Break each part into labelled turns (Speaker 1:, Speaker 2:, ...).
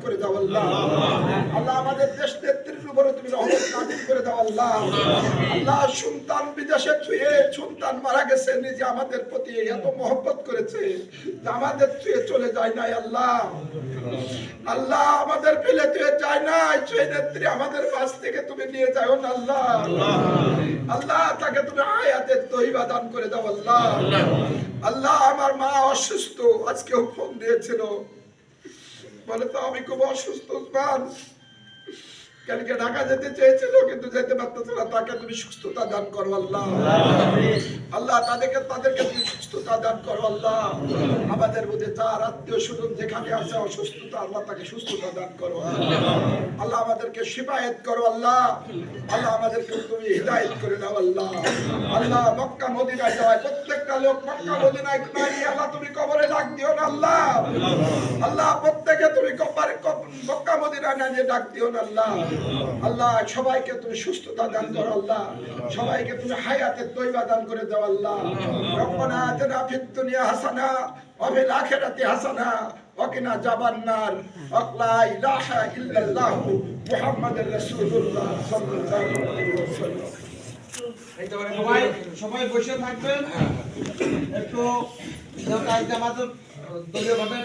Speaker 1: করে দাও আল্লাহ। আল্লাহ আমাদের দেশ নেত্রীর উপরে তুমি রহমত নাযিল করে দাও আল্লাহ। আল্লাহ সন্তান বিদেশে থুয়ে সন্তান মারা গেছে, নিজে আমাদের প্রতি এত মহব্বত করেছে যে আমাদের থুয়ে চলে যায় নাই আল্লাহ। আল্লাহ আমাদের ফেলে থুয়ে যায় নাই, সেই নেত্রী আমাদের পাশ থেকে তুমি নিয়ে যাও না আল্লাহ। আল্লাহ তাকে তুমি হায়াতে তয়্যিবা দান করে দাও আল্লাহ। আল্লাহ আমার মা অসুস্থ, আজকেও ফোন দিয়েছিল, বলে তো আমি খুব অসুস্থ উসমান, কালকে ঢাকা যেতে চেয়েছিল কিন্তু যেতে পারতেছিল না, তাকে তুমি সুস্থতা দান করো আল্লাহ। আল্লাহ তাদেরকে তুমি সুস্থতা দান করো আল্লাহ। আমাদের মধ্যে যার আত্মীয় স্বজন যেখানে আছে অসুস্থতা, আল্লাহ তাকে সুস্থতা দান করো আল্লাহ। আমাদেরকে শিফায়েত করো আল্লাহ। আল্লাহ আমাদেরকে তুমি হিদায়াত করে দাও আল্লাহ। আল্লাহ মক্কা মদিনায় যাওয়ায় প্রত্যেকটা লোক মক্কা মদিনায় নাই, আল্লাহ তুমি কবরে ডাক দিও না আল্লাহ। আল্লাহ প্রত্যেকে তুমি মক্কা মদিনায় না নিয়ে ডাক দিও না আল্লাহ। আল্লাহ সবাইকে তুমি সুস্থতা দান করো আল্লাহ। সবাইকে তুমি হায়াতে তয়্যিবা দান করে দাও আল্লাহ। রব্বানা আতিনা ফিদ দুনিয়া হাসানা ওয়া ফিল আখিরাতি হাসানা ওয়া কিনা আযাবান্নার। লা ইলাহা ইল্লাল্লাহ মুহাম্মাদুর রাসূলুল্লাহ সাল্লাল্লাহু আলাইহি ওয়াসাল্লাম।
Speaker 2: সবাই বসে থাকবেন একটু। আমাদের দলীয় ভাবে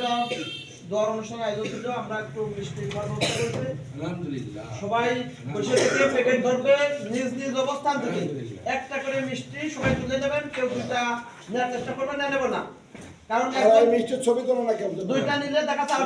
Speaker 2: দোয়ার অনুষ্ঠান আয়োজন ছিল, আমরা একটু মিষ্টি খাওয়ার ব্যবস্থা করেছি আলহামদুলিল্লাহ। সবাই বসে থেকে প্যাকেট ধরবে, নিজ নিজ অবস্থান থেকে একটা করে মিষ্টি সবাই তুলে নেবেন। কেউ দুইটা নেওয়ার চেষ্টা করবেন, না নেব না, কারণ
Speaker 1: মিষ্টির ছবি তোলো না কেউ,
Speaker 2: দুইটা নিলে দেখা যাচ্ছে